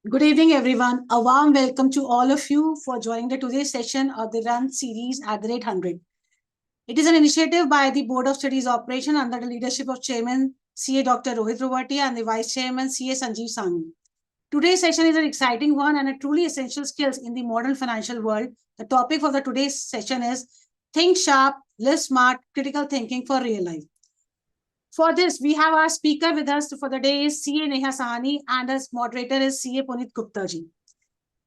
Good evening, everyone. A warm welcome to all of you for joining the today's session of the Run series at the rate 100. It is an initiative by the Board of Studies Operation under the leadership of Chairman CA Dr. Rohit Rawati and the Vice Chairman CA Sanjeev Sanghi. Today's session is an exciting one and a truly essential skills in the modern financial world. The topic for the today's session is Think Sharp, Live Smart, Critical Thinking for Real Life. For this, we have our speaker with us for the day is CA Neha Sahani and as moderator is CA Punit Gupta ji.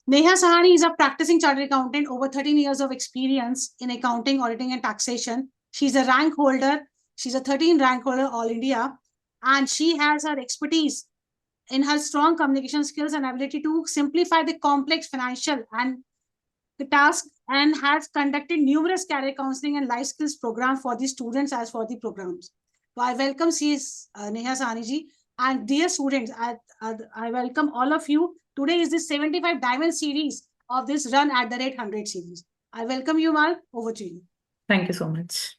Neha Sahani is a practicing chartered accountant, over 13 years of experience in accounting, auditing, and taxation. She's a rank holder. She's a 13 rank holder all India, and she has her expertise in her strong communication skills and ability to simplify the complex financial and the task, and has conducted numerous career counseling and life skills programs for the students as for the programs. So I welcome Neha Sahani ji, and dear students, I welcome all of you. Today is the 75 Diamond series of this Run at the Rate 100 series. I welcome you, Mal. Over to you. Thank you so much.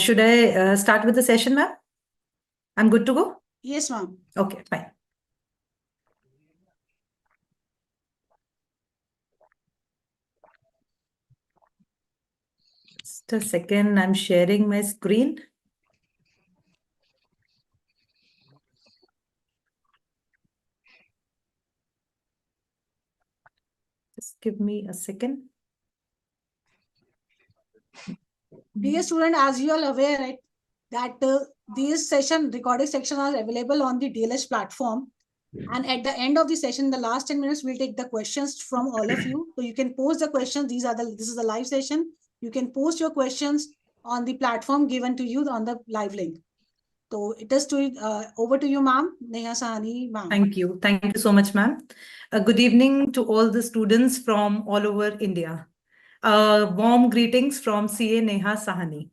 Should I start with the session, ma'am? I'm good to go? Yes, ma'am. Okay, fine. Just a second, I'm sharing my screen. Just give me a second. Dear student, as you are aware, right, that these recording sections are available on the DLS platform. And at the end of the session, the last 10 minutes, we'll take the questions from all of you. So you can post the questions. This is the live session. You can post your questions on the platform given to you on the live link. So it is over to you, ma'am. Neha Sahani, ma'am. Thank you. Thank you so much, ma'am. Good evening to all the students from all over India. Warm greetings from CA Neha Sahani.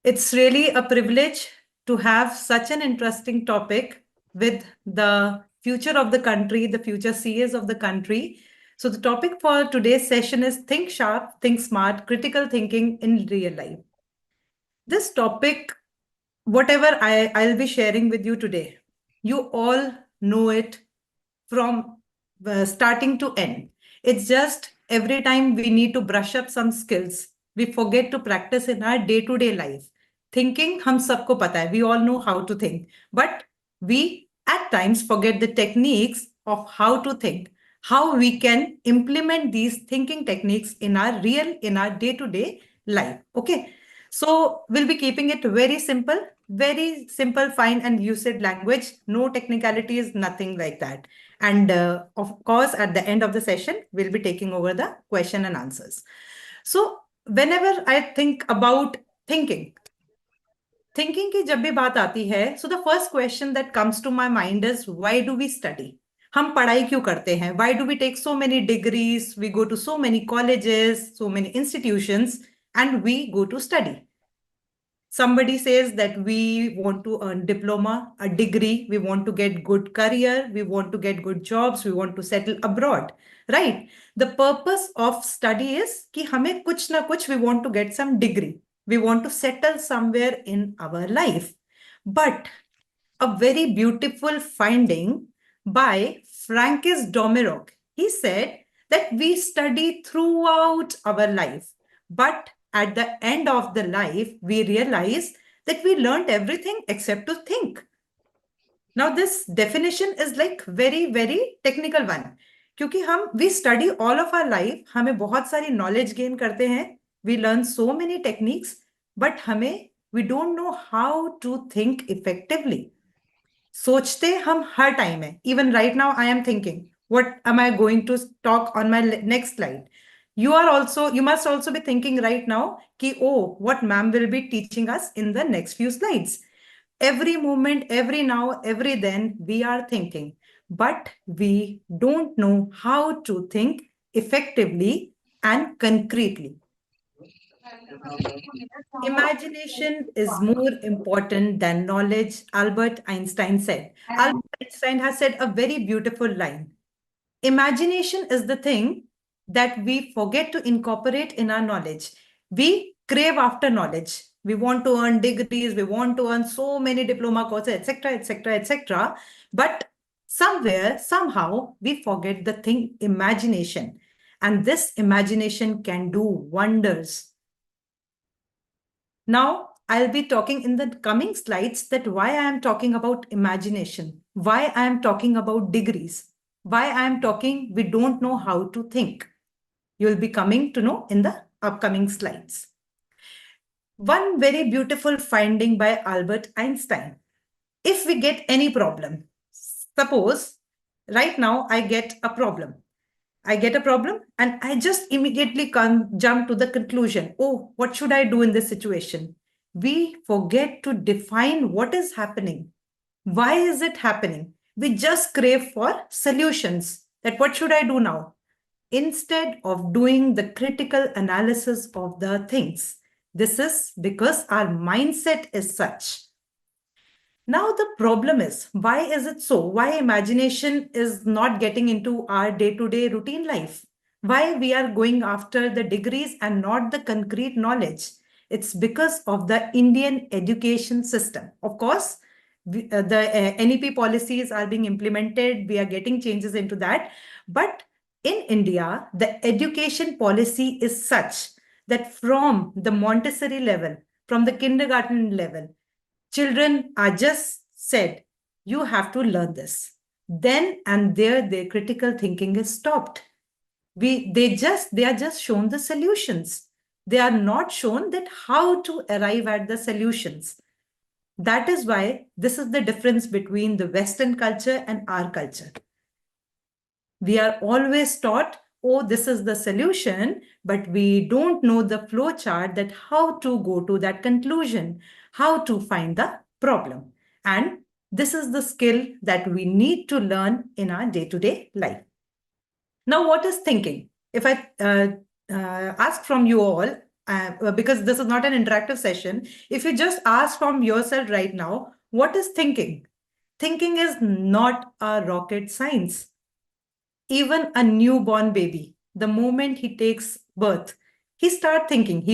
It's really a privilege to have such an interesting topic with the future of the country, the future CAs of the country. So the topic for today's session is Think Sharp, Think Smart, Critical Thinking in Real Life. This topic, whatever I'll be sharing with you today, you all know it from starting to end. It's just every time we need to brush up some skills, we forget to practice in our day-to-day life. Thinking, hum sabko pata hai, we all know how to think, but we at times forget the techniques of how to think, how we can implement these thinking techniques in our day-to-day life. Okay. So we'll be keeping it very simple, fine and usage language. No technicalities, nothing like that. And of course, at the end of the session, we'll be taking over the question and answers. So whenever I think about thinking की जब भी बात आती है, so the first question that comes to my mind is, why do we study? हम पढ़ाई क्यों करते हैं? Why do we take so many degrees? We go to so many colleges, so many institutions, and we go to study. Somebody says that we want to earn diploma, a degree, we want to get good career, we want to get good jobs, we want to settle abroad, right? The purpose of study is कि हमें कुछ ना कुछ, we want to get some degree. We want to settle somewhere in our life. But a very beautiful finding by Frankis Domirok, he said that we study throughout our life, but at the end of the life, we realize that we learned everything except to think. Now, this definition is like very, very technical one. क्योंकि we study all of our life, हमें बहुत सारी knowledge gain करते हैं, we learn so many techniques, but we don't know how to think effectively. सोचते हम हर time है. Even right now, I am thinking, what am I going to talk on my next slide? You must also be thinking right now, what ma'am will be teaching us in the next few slides. Every moment, every now, every then, we are thinking, but we don't know how to think effectively and concretely. Imagination is more important than knowledge, Albert Einstein said. Albert Einstein has said a very beautiful line. Imagination is the thing that we forget to incorporate in our knowledge. We crave after knowledge. We want to earn degrees, we want to earn so many diploma courses, etc., etc., etc. But somewhere, somehow, we forget the thing imagination. And this imagination can do wonders. Now, I'll be talking in the coming slides that why I am talking about imagination, why I am talking about degrees, why I am talking we don't know how to think. You'll be coming to know in the upcoming slides. One very beautiful finding by Albert Einstein. If we get any problem, suppose right now I get a problem. I get a problem and I just immediately jump to the conclusion. Oh, what should I do in this situation? We forget to define what is happening. Why is it happening? We just crave for solutions. That what should I do now? Instead of doing the critical analysis of the things. This is because our mindset is such. Now the problem is, why is it so? Why imagination is not getting into our day-to-day routine life? Why we are going after the degrees and not the concrete knowledge? It's because of the Indian education system. Of course, the NEP policies are being implemented. We are getting changes into that. But in India, the education policy is such that from the Montessori level, from the kindergarten level, children are just said, you have to learn this. Then and there, their critical thinking is stopped. They are just shown the solutions. They are not shown that how to arrive at the solutions. That is why this is the difference between the Western culture and our culture. We are always taught, oh, this is the solution, but we don't know the flow chart that how to go to that conclusion, how to find the problem. And this is the skill that we need to learn in our day-to-day life. Now, what is thinking? If I ask from you all, because this is not an interactive session, if you just ask from yourself right now, what is thinking? Thinking is not a rocket science. Even a newborn baby, the moment he takes birth, he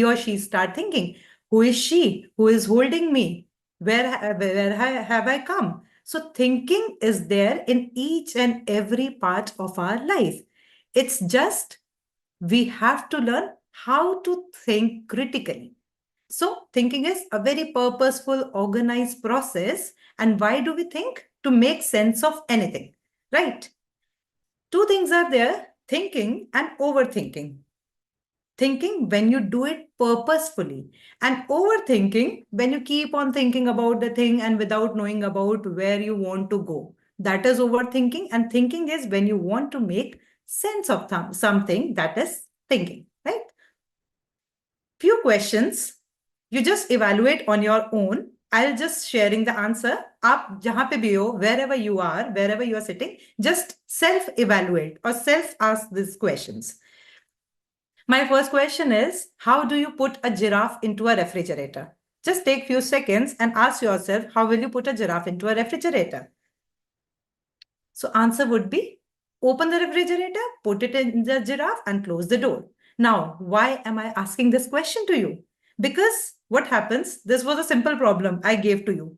or she start thinking, who is she? Who is holding me? Where have I come? So thinking is there in each and every part of our life. It's just we have to learn how to think critically. So thinking is a very purposeful, organized process. And why do we think? To make sense of anything, right? Two things are there, thinking and overthinking. Thinking when you do it purposefully, and overthinking when you keep on thinking about the thing and without knowing about where you want to go. That is overthinking, and thinking is when you want to make sense of something, that is thinking, right? Few questions. You just evaluate on your own. I'll just sharing the answer. आप जहाँ पे भी हो, wherever you are sitting, just self-evaluate or self-ask these questions. My first question is, how do you put a giraffe into a refrigerator? Just take few seconds and ask yourself, how will you put a giraffe into a refrigerator? So answer would be, open the refrigerator, put it in the giraffe and close the door. Now, why am I asking this question to you? Because what happens, this was a simple problem I gave to you.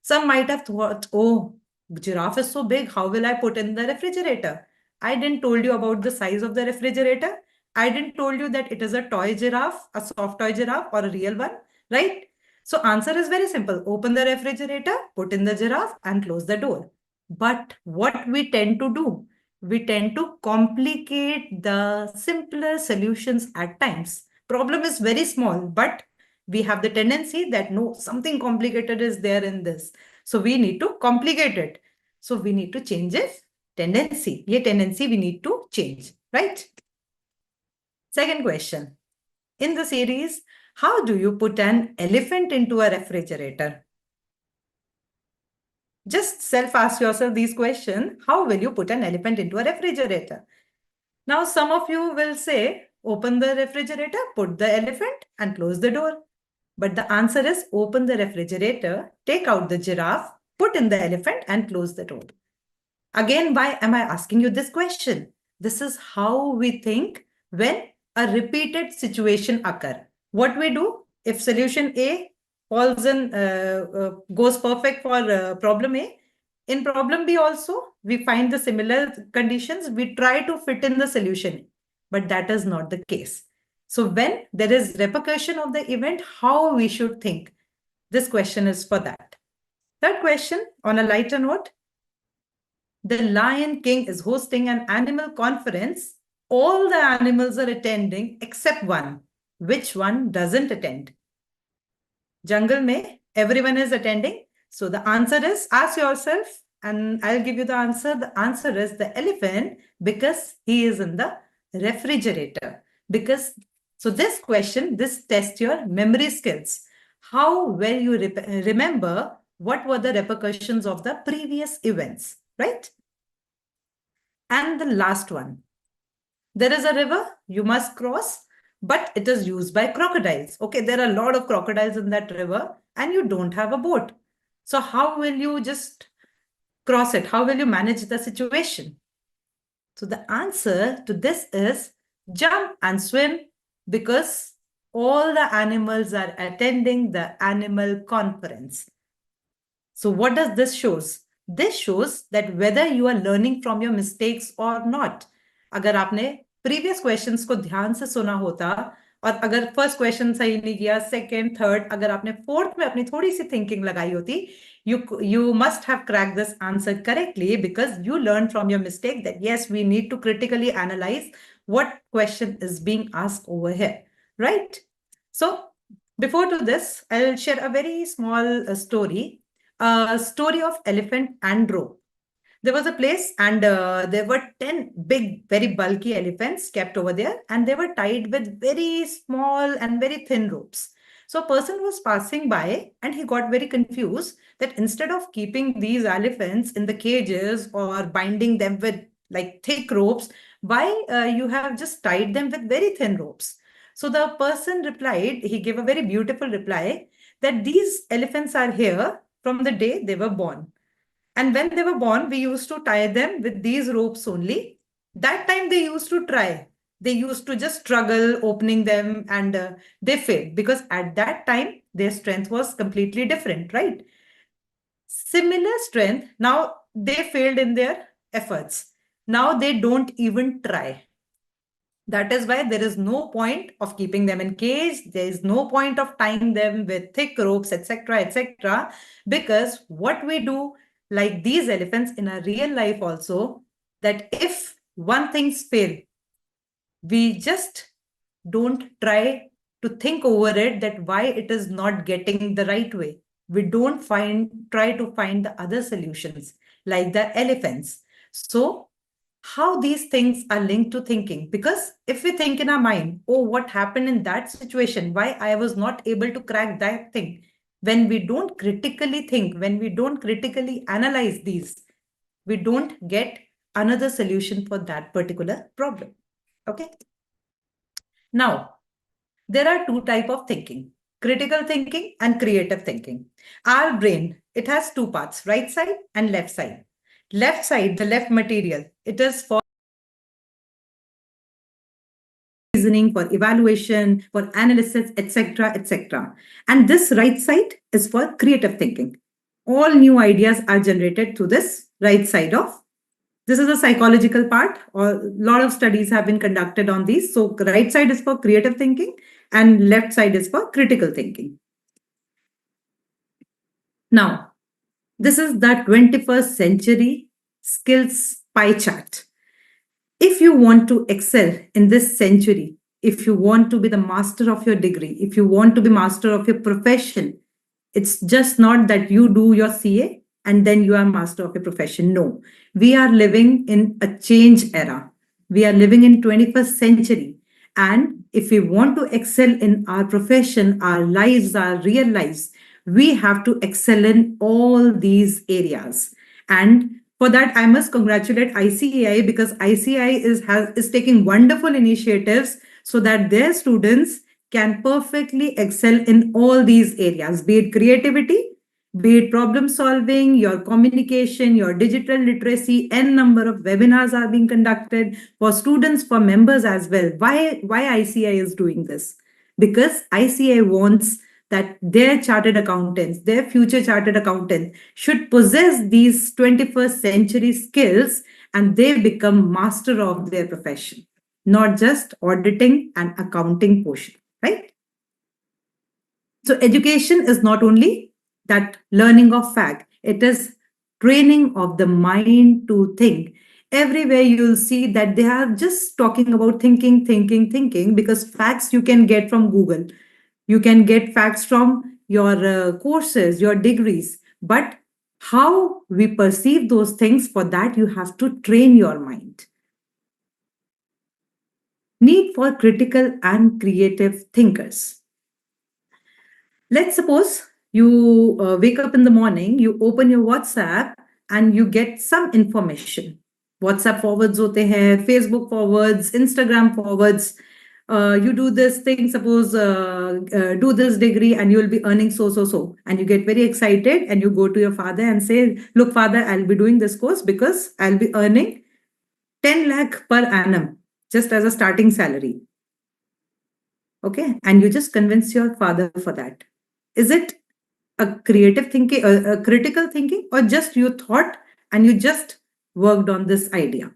Some might have thought, oh, giraffe is so big, how will I put in the refrigerator? I didn't told you about the size of the refrigerator. I didn't told you that it is a toy giraffe, a soft toy giraffe or a real one, right? So answer is very simple. Open the refrigerator, put in the giraffe and close the door. But what we tend to do, we tend to complicate the simpler solutions at times. Problem is very small, but we have the tendency that no, something complicated is there in this. So we need to complicate it. So we need to change this tendency. Ye tendency we need to change, right? Second question. In the series, how do you put an elephant into a refrigerator? Just self-ask yourself these questions. How will you put an elephant into a refrigerator? Now, some of you will say, open the refrigerator, put the elephant and close the door. But the answer is open the refrigerator, take out the giraffe, put in the elephant and close the door. Again, why am I asking you this question? This is how we think when a repeated situation occurs. What we do? If solution A goes perfect for problem A, in problem B also, we find the similar conditions. We try to fit in the solution, but that is not the case. So when there is repercussion of the event, how we should think? This question is for that. Third question, on a lighter note, the Lion King is hosting an animal conference. All the animals are attending except one. Which one doesn't attend? Jungle mein, everyone is attending. So the answer is, ask yourself, and I'll give you the answer. The answer is the elephant, because he is in the refrigerator. So this question, this tests your memory skills. How well you remember what were the repercussions of the previous events, right? And the last one, there is a river you must cross, but it is used by crocodiles. Okay, there are a lot of crocodiles in that river and you don't have a boat. So how will you just cross it? How will you manage the situation? So the answer to this is jump and swim, because all the animals are attending the animal conference. So what does this shows? This shows that whether you are learning from your mistakes or not. अगर आपने previous questions को ध्यान से सुना होता, और अगर first question सही नहीं किया, second, third, अगर आपने fourth में अपनी थोड़ी सी thinking लगाई होती, you must have cracked this answer correctly, because you learned from your mistake that yes, we need to critically analyze what question is being asked over here, right? So before to this, I'll share a very small story. A story of elephant and rope. There was a place, and there were 10 big, very bulky elephants kept over there, and they were tied with very small and very thin ropes. So a person was passing by and he got very confused that instead of keeping these elephants in the cages or binding them with like thick ropes, why you have just tied them with very thin ropes? So the person replied, he gave a very beautiful reply, that these elephants are here from the day they were born. And when they were born, we used to tie them with these ropes only. That time they used to try. They used to just struggle opening them, and they failed, because at that time their strength was completely different, right? Similar strength, now they failed in their efforts. Now they don't even try. That is why there is no point of keeping them in cage. There is no point of tying them with thick ropes, etc., etc. Because what we do, like these elephants in our real life also, that if one thing's fail, we just don't try to think over it, that why it is not getting the right way. We don't try to find the other solutions, like the elephants. So how these things are linked to thinking, because if we think in our mind, oh, what happened in that situation, why I was not able to crack that thing, when we don't critically think, when we don't critically analyze these, we don't get another solution for that particular problem. Okay, now there are two types of thinking: critical thinking and creative thinking. Our brain, it has two parts, right side and left side. Left side, the left material, it is for reasoning, for evaluation, for analysis, etc., etc. And this right side is for creative thinking. All new ideas are generated through this right side of. This is a psychological part, or a lot of studies have been conducted on these. So right side is for creative thinking and left side is for critical thinking. Now, this is the 21st century skills pie chart. If you want to excel in this century, if you want to be the master of your degree, if you want to be master of your profession, it's just not that you do your CA and then you are master of your profession. No, we are living in a change era. We are living in 21st century. And if we want to excel in our profession, our lives, our real lives, we have to excel in all these areas. And for that, I must congratulate ICAI, because ICAI is taking wonderful initiatives so that their students can perfectly excel in all these areas, be it creativity, be it problem solving, your communication, your digital literacy. N number of webinars are being conducted for students, for members as well. Why ICAI is doing this? because ICA wants that their chartered accountants, their future chartered accountants, should possess these 21st century skills and they become master of their profession, not just auditing and accounting portion, right? So education is not only that learning of fact, it is training of the mind to think. Everywhere you'll see that they are just talking about thinking, thinking, thinking, because facts you can get from Google. You can get facts from your courses, your degrees. But how we perceive those things, for that you have to train your mind. Need for critical and creative thinkers. Let's suppose you wake up in the morning, you open your WhatsApp and you get some information. WhatsApp forwards hote hain, Facebook forwards, Instagram forwards. You do this thing, suppose do this degree and you'll be earning so. And you get very excited and you go to your father and say, look, father, I'll be doing this course because I'll be earning 10 lakh per annum just as a starting salary. Okay. And you just convince your father for that. Is it a creative thinking, a critical thinking, or just you thought and you just worked on this idea?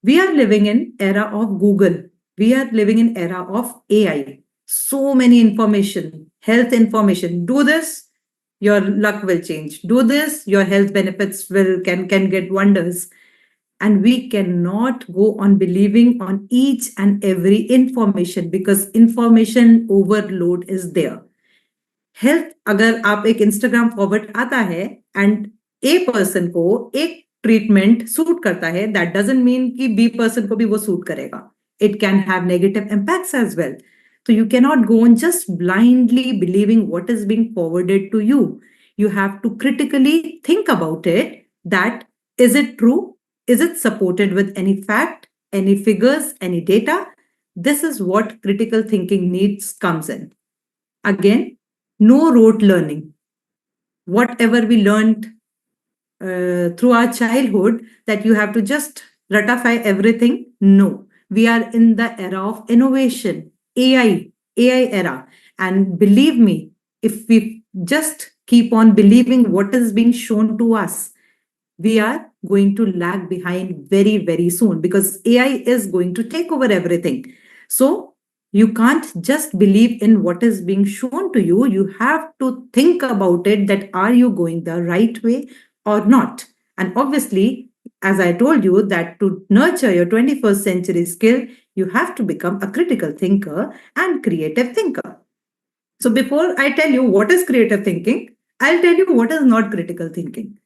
We are living in era of Google. We are living in era of AI. So many information, health information. Do this, your luck will change. Do this, your health benefits will can get wonders. And we cannot go on believing on each and every information because information overload is there. Health अगर आप एक Instagram forward आता है and a person को एक treatment suit करता है, that doesn't mean कि बी पर्सन को भी वो सूट करेगा. It can have negative impacts as well. So you cannot go on just blindly believing what is being forwarded to you. You have to critically think about it, that is it true? Is it supported with any fact, any figures, any data? This is what critical thinking needs comes in. Again, no rote learning. Whatever we learned through our childhood, that you have to just ratify everything. No, we are in the era of innovation, AI era. And believe me, if we just keep on believing what is being shown to us, we are going to lag behind very, very soon, because AI is going to take over everything. So you can't just believe in what is being shown to you. You have to think about it, that are you going the right way or not? And obviously, as I told you, that to nurture your 21st century skill, you have to become a critical thinker and creative thinker. So before I tell you what is creative thinking, I'll tell you what is not critical thinking.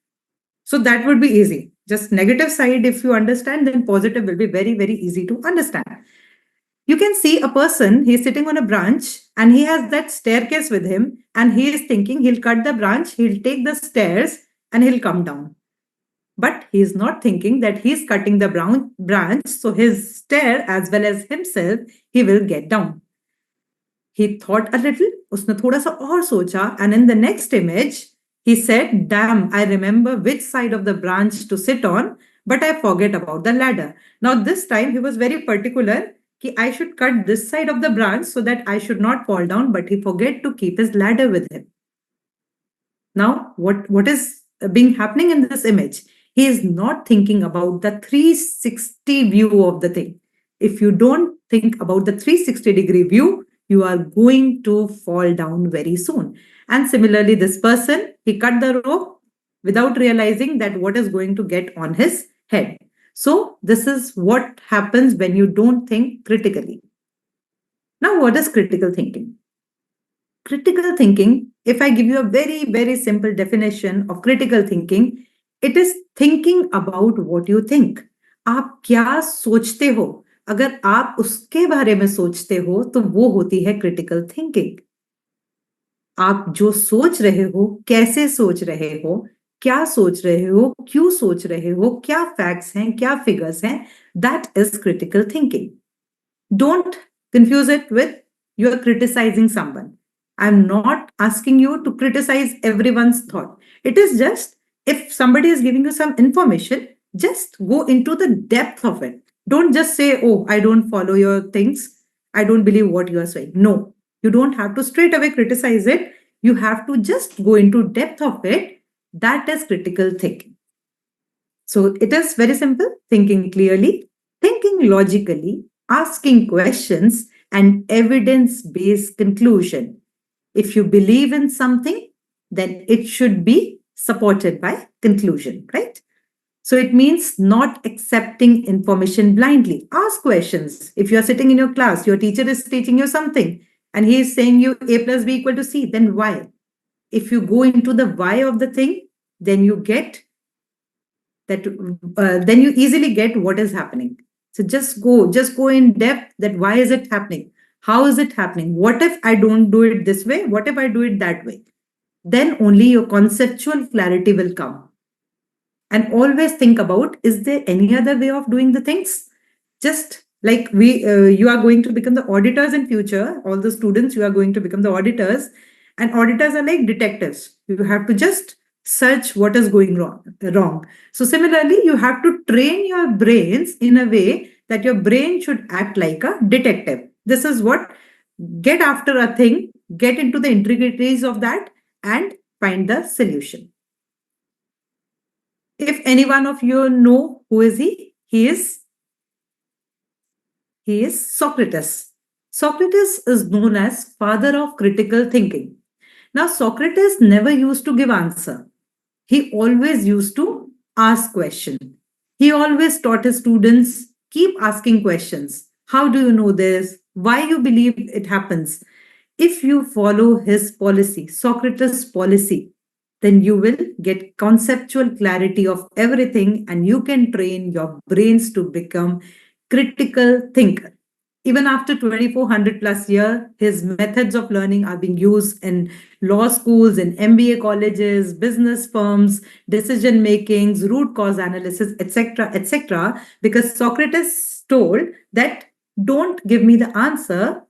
So that would be easy. Just negative side, if you understand, then positive will be very, very easy to understand. You can see a person, he's sitting on a branch and he has that staircase with him, and he is thinking he'll cut the branch, he'll take the stairs and he'll come down. But he is not thinking that he's cutting the branch, so his stair as well as himself, he will get down. He thought a little, उसने थोड़ा सा और सोचा, and in the next image, he said, damn, I remember which side of the branch to sit on, but I forget about the ladder. Now this time he was very particular कि I should cut this side of the branch so that I should not fall down, but he forget to keep his ladder with him. Now, what is being happening in this image? He is not thinking about the 360 view of the thing. If you don't think about the 360-degree view, you are going to fall down very soon. And similarly, this person, he cut the rope without realizing that what is going to get on his head. So this is what happens when you don't think critically. Now, what is critical thinking? Critical thinking, if I give you a very, very simple definition of critical thinking, it is thinking about what you think. आप क्या सोचते हो? अगर आप उसके बारे में सोचते हो तो वो होती है critical thinking. आप जो सोच रहे हो, कैसे सोच रहे हो, क्या सोच रहे हो, क्यों सोच रहे हो, क्या फैक्ट्स हैं, क्या फिगर्स हैं, that is critical thinking. Don't confuse it with you are criticizing someone. I'm not asking you to criticize everyone's thought. It is just if somebody is giving you some information, just go into the depth of it. Don't just say, oh, I don't follow your things. I don't believe what you are saying. No, you don't have to straight away criticize it. You have to just go into depth of it. That is critical thinking. So it is very simple: thinking clearly, thinking logically, asking questions, and evidence based conclusion. If you believe in something, then it should be supported by conclusion, right? So it means not accepting information blindly. Ask questions. If you are sitting in your class, your teacher is teaching you something, and he is saying you A plus B equal to C, then why? If you go into the why of the thing, then you get that, then you easily get what is happening. So just go in depth, that why is it happening? How is it happening? What if I don't do it this way? What if I do it that way? Then only your conceptual clarity will come. And always think about, is there any other way of doing the things? Just like you are going to become the auditors in future, all the students, you are going to become the auditors, and auditors are like detectives. You have to just search what is going wrong. So similarly, you have to train your brains in a way that your brain should act like a detective. This is what: get after a thing, get into the intricacies of that, and find the solution. If any one of you know who is he, he is Socrates. Socrates is known as father of critical thinking. Now, Socrates never used to give answer. He always used to ask question. He always taught his students, keep asking questions. How do you know this? Why you believe it happens? If you follow his policy, Socrates' policy, then you will get conceptual clarity of everything, and you can train your brains to become critical thinker. Even after 2400 plus year, his methods of learning are being used in law schools, in MBA colleges, business firms, decision makings, root cause analysis, etc., etc. Because Socrates told that don't give me the answer.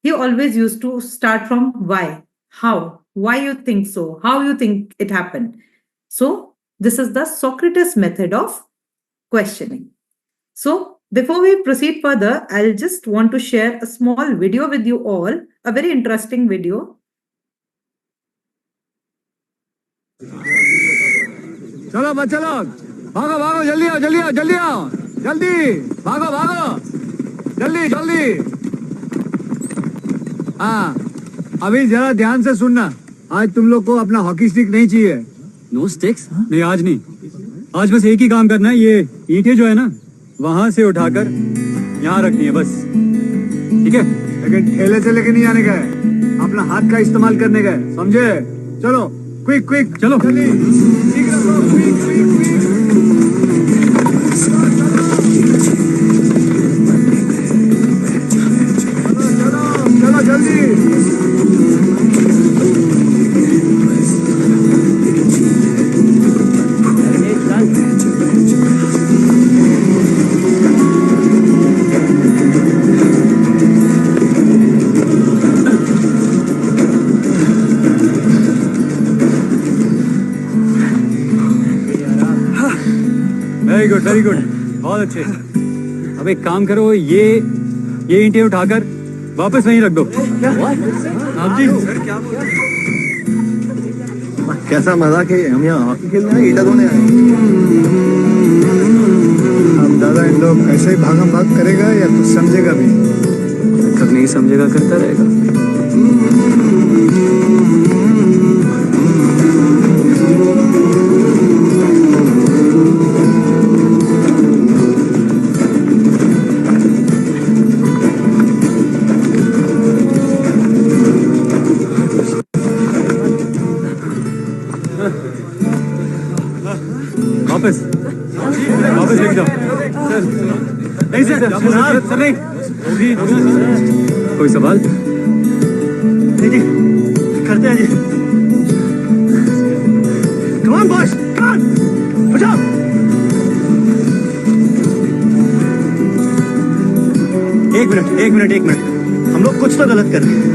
He always used to start from why, how, why you think so, how you think it happened. So this is the Socrates method of questioning. So before we proceed further, I'll just want to share a small video with you all, a very interesting video. चलो बच्चे लोग, भागो भागो, जल्दी आओ, जल्दी आओ, जल्दी आओ, जल्दी भागो भागो, जल्दी जल्दी। हाँ, अभी जरा ध्यान से सुनना। आज तुम लोग को अपना हॉकी स्टिक नहीं चाहिए। No sticks? नहीं, आज नहीं। आज बस एक ही काम करना है, ये ईंटें जो है ना, वहां से उठाकर यहाँ रखनी है बस, ठीक है? लेकिन ठेले से लेके नहीं जाने का है, अपना हाथ का इस्तेमाल करने का है, समझे? चलो क्विक क्विक, चलो जल्दी, ठीक है, क्विक क्विक क्विक, चलो चलो जल्दी। वेरी गुड, बहुत अच्छे। अब एक काम करो, ये ईंटें उठाकर वापस वहीं रख दो। आप जी, कैसा मजाक है, हम यहाँ हॉकी खेलने आए, ईटा धोने आए। अब दादा इन लोग ऐसे ही भागम भाग करेगा या कुछ समझेगा भी? जब नहीं समझेगा करता रहेगा। वापस वापस लेके जाओ। नहीं सर, सर नहीं होगी। कोई सवाल? नहीं जी, करते हैं जी। Come on boss, come on, उठाओ। एक मिनट, हम लोग कुछ तो गलत कर रहे हैं।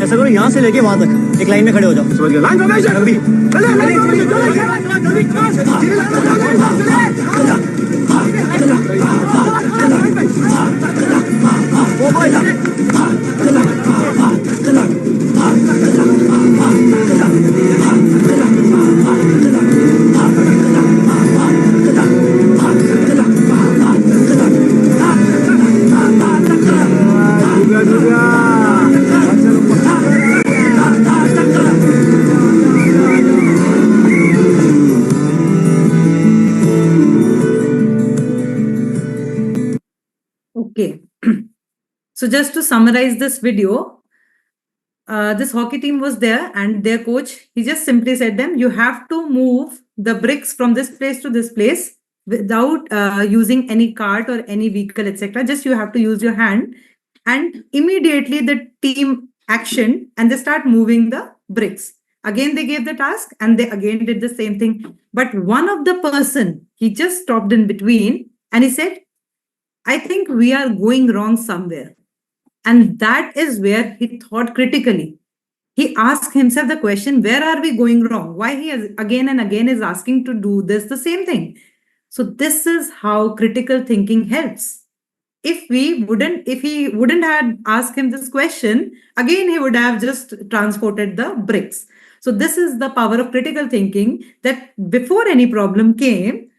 ऐसा करो, यहाँ से लेके वहां तक एक लाइन में खड़े हो जाओ। समझ गए? लाइन फॉर्मेशन जल्दी। So just to summarize this video, this hockey team was there and their coach, he just simply said them, you have to move the bricks from this place to this place without using any cart or any vehicle, etc. Just you have to use your hand, and immediately the team action and they start moving the bricks. Again, they gave the task and they again did the same thing. But one of the person, he just stopped in between and he said, I think we are going wrong somewhere. And that is where he thought critically. He asked himself the question, where are we going wrong? Why he is again and again is asking to do this, the same thing. So this is how critical thinking helps. If he wouldn't have asked him this question, again he would have just transported the bricks. So this is the power of critical thinking, that before any problem came,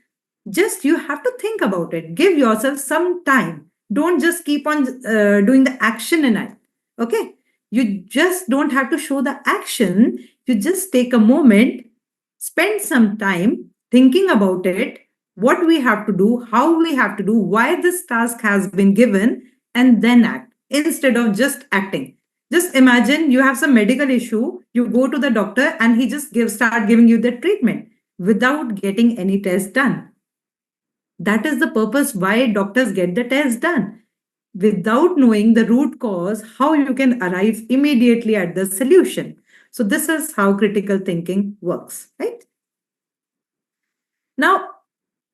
just you have to think about it. Give yourself some time. Don't just keep on doing the action in it. Okay. You just don't have to show the action. You just take a moment, spend some time thinking about it, what we have to do, how we have to do, why this task has been given, and then act instead of just acting. Just imagine you have some medical issue, you go to the doctor and he just start giving you the treatment without getting any test done. That is the purpose why doctors get the test done. Without knowing the root cause, how you can arrive immediately at the solution. So this is how critical thinking works, right? Now,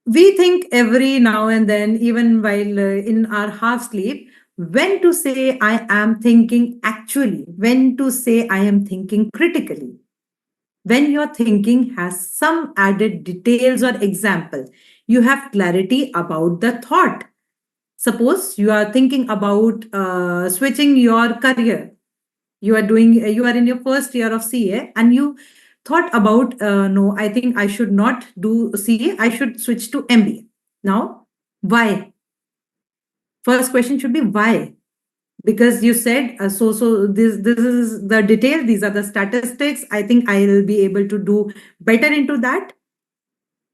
we think every now and then, even while in our half sleep, when to say I am thinking actually, when to say I am thinking critically. When your thinking has some added details or example, you have clarity about the thought. Suppose you are thinking about switching your career. You are in your first year of CA and you thought about, no, I think I should not do CA, I should switch to MBA. Now, why? First question should be why? Because you said this is the detail, these are the statistics, I think I will be able to do better into that.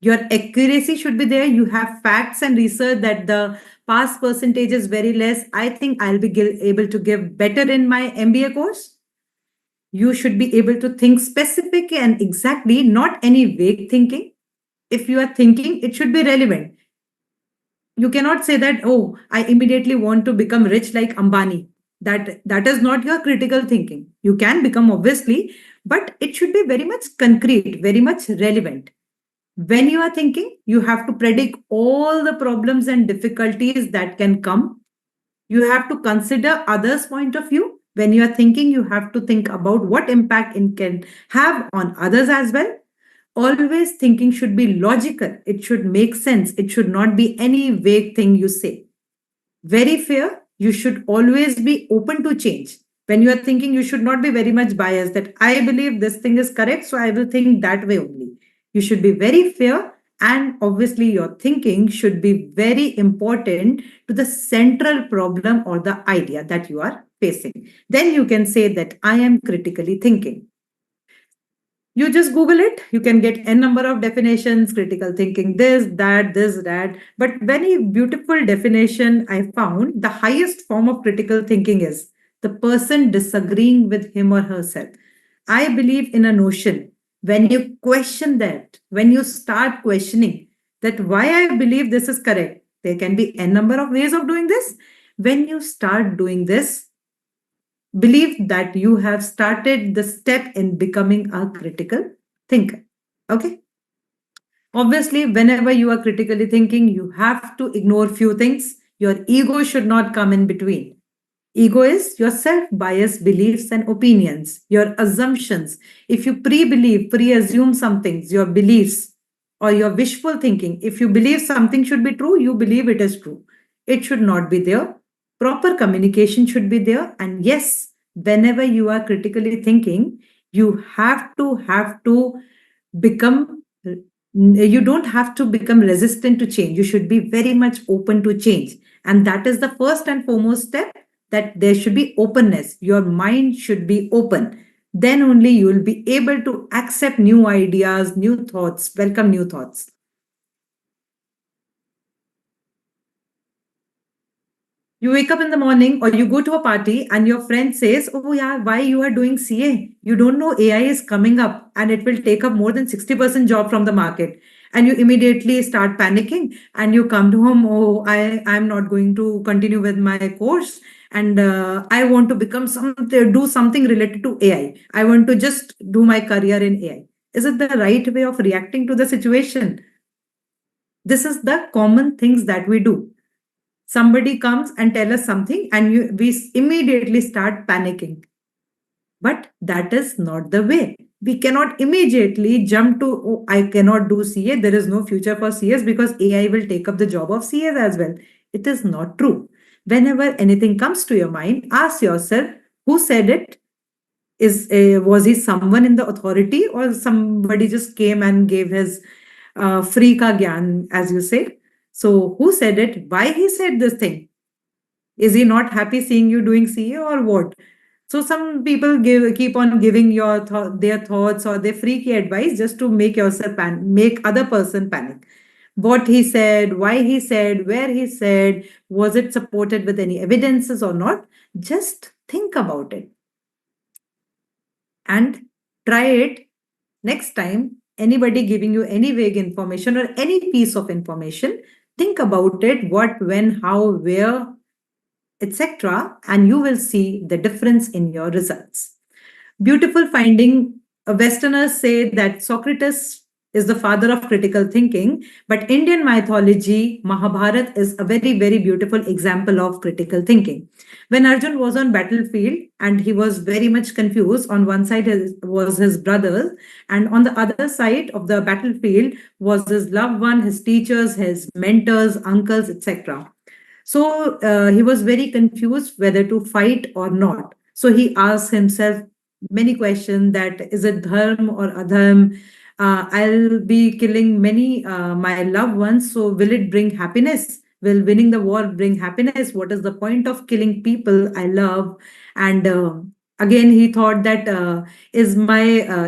Your accuracy should be there. You have facts and research that the pass percentage is very less. I think I'll be able to give better in my MBA course. You should be able to think specific and exactly, not any vague thinking. If you are thinking, it should be relevant. You cannot say that, oh, I immediately want to become rich like Ambani. That is not your critical thinking. You can become, obviously, but it should be very much concrete, very much relevant. When you are thinking, you have to predict all the problems and difficulties that can come. You have to consider others' point of view. When you are thinking, you have to think about what impact it can have on others as well. Always thinking should be logical. It should make sense. It should not be any vague thing you say. Very fair. You should always be open to change. When you are thinking, you should not be very much biased that I believe this thing is correct, so I will think that way only. You should be very fair, and obviously your thinking should be very important to the central problem or the idea that you are facing. Then you can say that I am critically thinking. You just Google it, you can get a number of definitions, critical thinking, this, that. But very beautiful definition I found, the highest form of critical thinking is the person disagreeing with him or herself. I believe in a notion, when you question that, when you start questioning that why I believe this is correct, there can be a number of ways of doing this. When you start doing this, believe that you have started the step in becoming a critical thinker. Okay. Obviously, whenever you are critically thinking, you have to ignore few things. Your ego should not come in between. Ego is your self-biased beliefs and opinions, your assumptions. If you pre-assume some things, your beliefs or your wishful thinking, if you believe something should be true, you believe it is true. It should not be there. Proper communication should be there. And yes, whenever you are critically thinking, you have to become, you don't have to become resistant to change. You should be very much open to change. And that is the first and foremost step, that there should be openness. Your mind should be open. Then only you will be able to accept new ideas, new thoughts, welcome new thoughts. You wake up in the morning or you go to a party and your friend says, "Oh, yeah, why you are doing CA? You don't know AI is coming up and it will take up more than 60% job from the market." And you immediately start panicking and you come to home, "Oh, I'm not going to continue with my course and I want to become do something related to AI. I want to just do my career in AI." Is it the right way of reacting to the situation? This is the common things that we do. Somebody comes and tell us something and we immediately start panicking, but that is not the way. We cannot immediately jump to, "Oh, I cannot do CA, there is no future for CS because AI will take up the job of CAs as well." It is not true. Whenever anything comes to your mind, ask yourself, who said it? Was he someone in the authority or somebody just came and gave his free ka gyan, as you say? So who said it? Why he said this thing? Is he not happy seeing you doing CA or what? So some people keep on giving their thoughts or their freaky advice just to make yourself make other person panic. What he said, why he said, where he said, was it supported with any evidences or not? Just think about it and try it next time. Anybody giving you any vague information or any piece of information, think about it, what, when, how, where, etc., and you will see the difference in your results. Beautiful finding. Westerners say that Socrates is the father of critical thinking, but Indian mythology, Mahabharata, is a very, very beautiful example of critical thinking. When Arjun was on battlefield and he was very much confused, on one side was his brother, and on the other side of the battlefield was his loved one, his teachers, his mentors, uncles, etc. So he was very confused whether to fight or not. So he asked himself many questions, that is it dharma or adharma? I'll be killing many my loved ones. So will it bring happiness? Will winning the war bring happiness? What is the point of killing people I love? And again, he thought that is my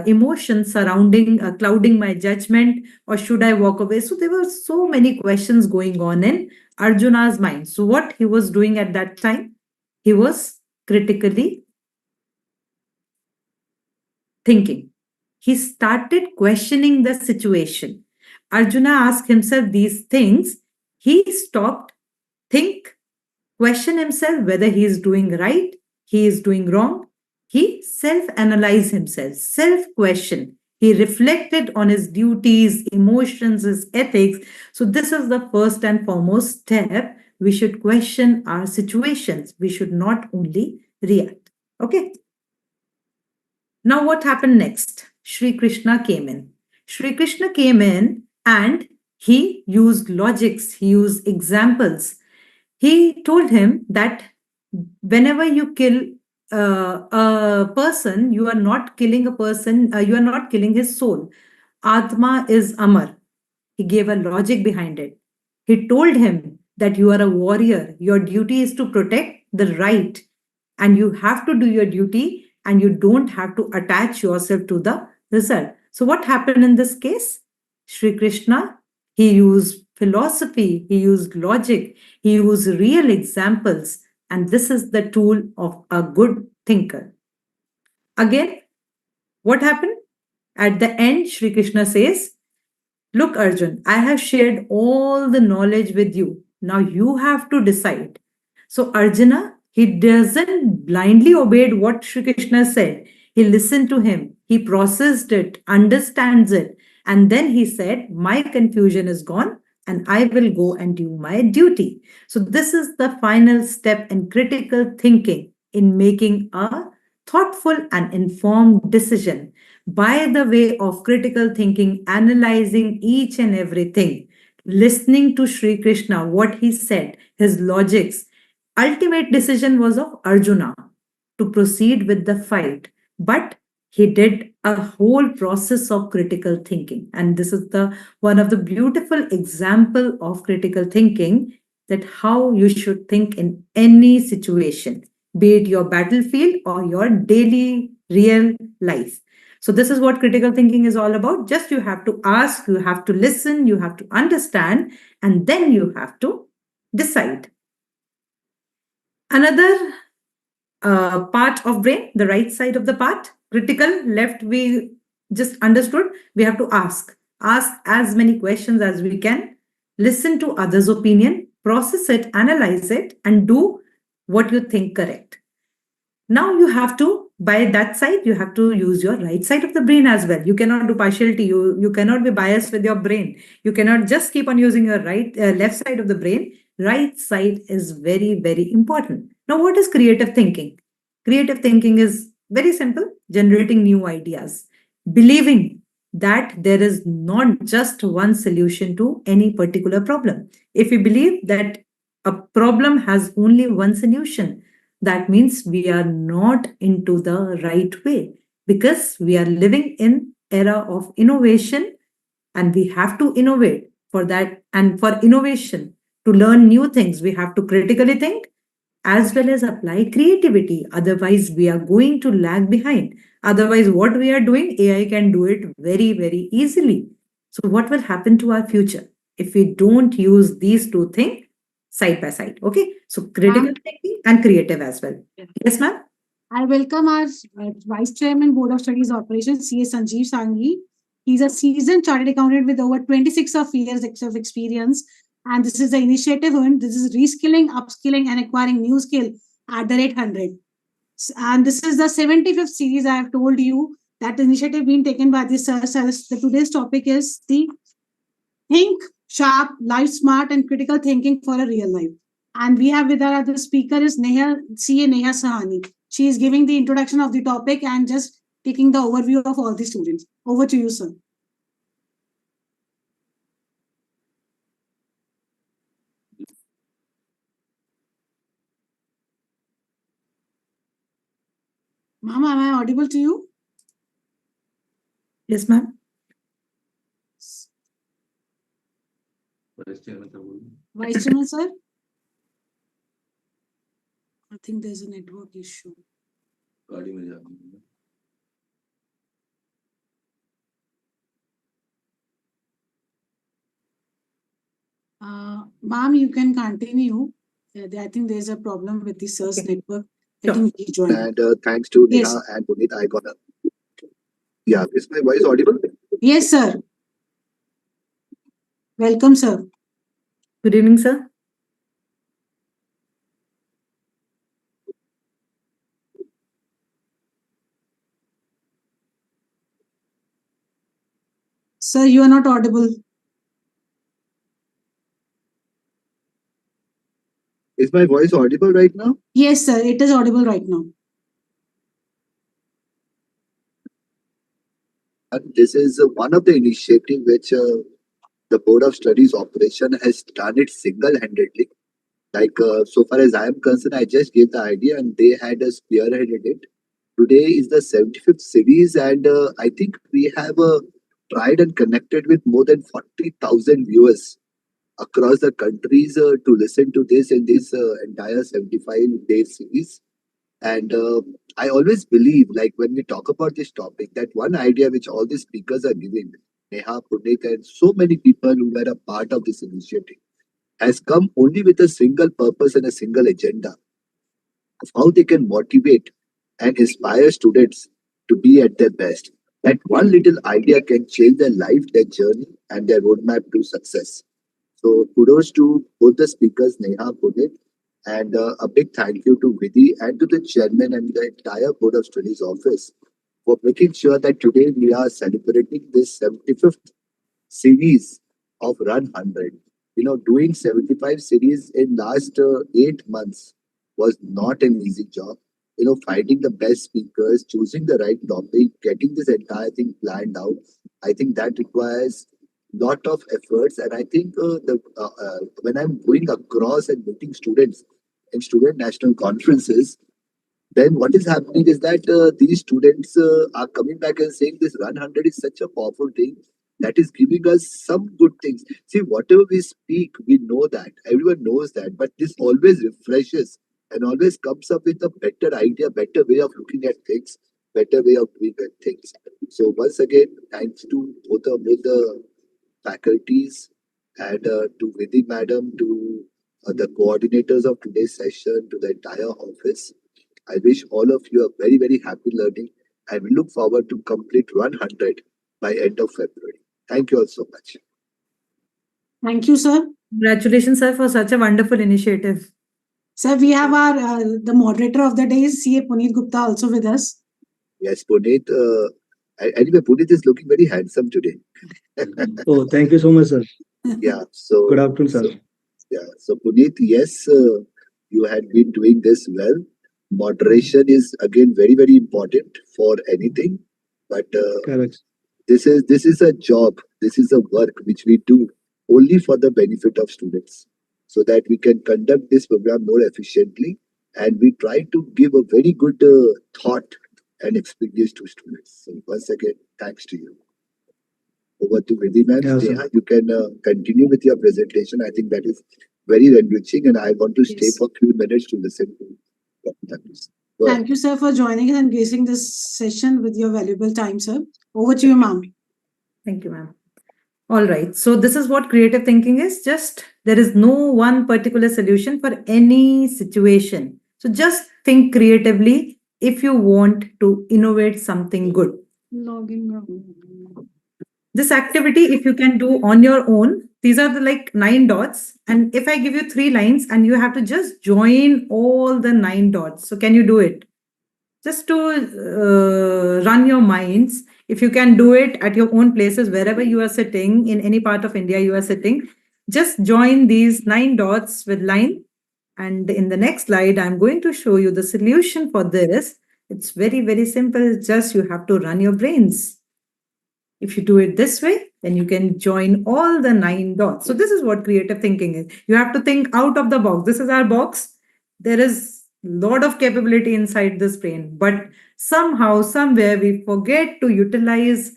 emotion surrounding, clouding my judgment, or should I walk away? So there were so many questions going on in Arjuna's mind. So what he was doing at that time? He was critically thinking. He started questioning the situation. Arjuna asked himself these things. He stopped, think, question himself whether he is doing right, he is doing wrong. He self-analyzed himself, self-question. He reflected on his duties, emotions, his ethics. So this is the first and foremost step. We should question our situations. We should not only react. Okay. Now, what happened next? Sri Krishna came in. Sri Krishna came in and he used logics, he used examples. He told him that whenever you kill a person, you are not killing a person, you are not killing his soul. Atma is Amar. He gave a logic behind it. He told him that you are a warrior. Your duty is to protect the right, and you have to do your duty, and you don't have to attach yourself to the result. So, what happened in this case? Sri Krishna, he used philosophy, he used logic, he used real examples, and this is the tool of a good thinker. Again, what happened? At the end, Sri Krishna says, "Look, Arjun, I have shared all the knowledge with you. Now you have to decide." So Arjuna, he doesn't blindly obeyed what Sri Krishna said. He listened to him. He processed it, understands it. And then he said, "My confusion is gone and I will go and do my duty." So this is the final step in critical thinking, in making a thoughtful and informed decision by the way of critical thinking, analyzing each and everything, listening to Sri Krishna, what he said, his logics. Ultimate decision was of Arjuna to proceed with the fight, but he did a whole process of critical thinking, and this is the one of the beautiful example of critical thinking, that how you should think in any situation, be it your battlefield or your daily real life. So this is what critical thinking is all about. Just you have to ask, you have to listen, you have to understand, and then you have to decide. Another part of brain, the right side of the part, critical, left we just understood. We have to ask as many questions as we can, listen to others' opinion, process it, analyze it, and do what you think correct. Now you have to, by that side, you have to use your right side of the brain as well. You cannot do partiality. You cannot be biased with your brain. You cannot just keep on using your left side of the brain. Right side is very, very important. Now, what is creative thinking? Creative thinking is very simple: generating new ideas, believing that there is not just one solution to any particular problem. If you believe that a problem has only one solution, that means we are not into the right way, because we are living in era of innovation, and we have to innovate. For that, and for innovation, to learn new things, we have to critically think as well as apply creativity. Otherwise we are going to lag behind. Otherwise, what we are doing, AI can do it very, very easily. So what will happen to our future if we don't use these two things side by side? Okay, so critical Ma'am, thinking and creative as well. Yes, ma'am. I welcome our Vice Chairman, Board of Studies Operations, CA Sanjeev Sanghi. He's a seasoned chartered accountant with over 26 of years of experience. And this is the initiative, and this is reskilling, upskilling, and acquiring new skill at the rate 100. And this is the 75th series. I have told you that the initiative being taken by this the today's topic is the think sharp, life smart, and critical thinking for a real life. And we have with our other speaker is CA Neha Sahani. She is giving the introduction of the topic and just taking the overview of all the students. Over to you, sir. Mama, am I audible to you? Yes, ma'am. Vice Chairman, sir? I think there's a network issue. Ma'am, you can continue. I think there's a problem with the sir's Okay. network. Sure. Letting me join. And thanks to Neha Yes. and Puneet, I got a. Yeah, is my voice audible? Yes, sir. Welcome, sir. Good evening, sir. Sir, you are not audible. Is my voice audible right now? Yes, sir. It is audible right now. And this is one of the initiative which the Board of Studies operation has done it single-handedly. Like so far as I am concerned, I just gave the idea and they had spearheaded it. Today is the 75th series, and I think we have tried and connected with more than 40,000 viewers across the countries to listen to this in this entire 75-day series. And I always believe, like when we talk about this topic, that one idea which all the speakers are giving, Neha, Puneet, and so many people who were a part of this initiative, has come only with a single purpose and a single agenda of how they can motivate and inspire students to be at their best. That one little idea can change their life, their journey, and their roadmap to success. So kudos to both the speakers, Neha, Puneet, and a big thank you to Vidhi and to the chairman and the entire Board of Studies office for making sure that today we are celebrating this 75th series of Run 100. You know, doing 75 series in last 8 months was not an easy job. You know, finding the best speakers, choosing the right topic, getting this entire thing planned out. I think that requires lot of efforts. And I think when I'm going across and meeting students in student national conferences, then what is happening is that these students are coming back and saying this Run 100 is such a powerful thing that is giving us some good things. See, whatever we speak, we know that. Everyone knows that. But this always refreshes and always comes up with a better idea, better way of looking at things, better way of doing things. So once again, thanks to both the faculties and to Vidhi madam, to the coordinators of today's session, to the entire office. I wish all of you a very, very happy learning, and we look forward to complete 100 by end of February. Thank you all so much. Thank you, sir. Congratulations, sir, for such a wonderful initiative. Sir, we have our the moderator of the day, CA Puneet Gupta, also with us. Yes, Puneet. Anyway, Puneet is looking very handsome today. Oh, thank you so much, sir. Yeah. So Good afternoon, sir. So Puneet, yes, you had been doing this well. Moderation is again very, very important for anything, but Correct. this is a job. This is a work which we do only for the benefit of students, so that we can conduct this program more efficiently, and we try to give a very good thought and experience to students. So once again, thanks to you. Over to Vidhi ma'am. Yeah, sir. Neha, you can continue with your presentation. I think that is very enriching, and I want to stay Yes. for a few minutes to listen to what that is. Go ahead. Thank you, sir, for joining us and gracing this session with your valuable time, sir. Over to you, ma'am. Thank you, ma'am. All right. So this is what creative thinking is. Just there is no one particular solution for any situation. So just think creatively if you want to innovate something good. This activity, if you can do on your own, these are the like 9 dots. And if I give you 3 lines and you have to just join all the 9 dots. So can you do it? Just to run your minds, if you can do it at your own places, wherever you are sitting, in any part of India you are sitting, just join these 9 dots with line. And in the next slide, I'm going to show you the solution for this. It's very, very simple. It's just you have to run your brains. If you do it this way, then you can join all the 9 dots. So this is what creative thinking is. You have to think out of the box. This is our box. There is a lot of capability inside this brain, but somehow, somewhere we forget to utilize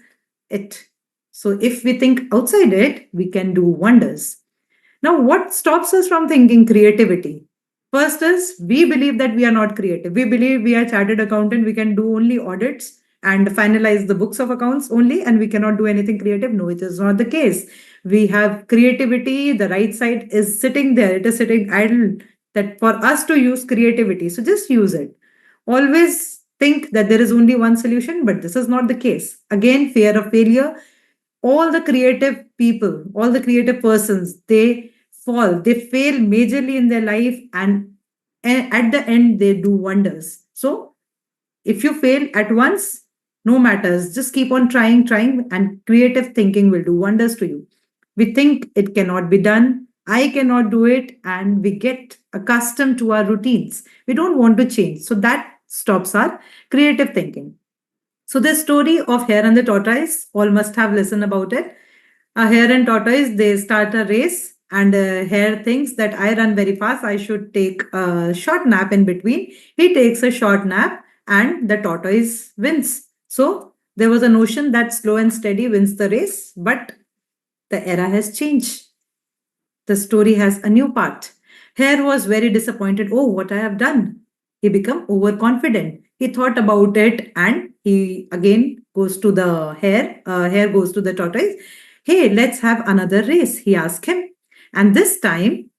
it. So if we think outside it, we can do wonders. Now, what stops us from thinking creativity? First is we believe that we are not creative. We believe we are chartered accountant. We can do only audits and finalize the books of accounts only, and we cannot do anything creative. No, it is not the case. We have creativity. The right side is sitting there. It is sitting idle that for us to use creativity. So just use it. Always think that there is only one solution, but this is not the case. Again, fear of failure. All the creative people, all the creative persons, they fall, they fail majorly in their life, and at the end, they do wonders. So if you fail at once, no matters. Just keep on trying, and creative thinking will do wonders to you. We think it cannot be done. I cannot do it. And we get accustomed to our routines. We don't want to change. So that stops our creative thinking. So the story of hare and the tortoise, all must have listened about it. A hare and tortoise, they start a race, and hare thinks that I run very fast. I should take a short nap in between. He takes a short nap, and the tortoise wins. So there was a notion that slow and steady wins the race, but the era has changed. The story has a new part. Hare was very disappointed. Oh, what I have done. He became overconfident. He thought about it, and he again goes to the hare. Hare goes to the tortoise. Hey, let's have another race, he asked him. And this time,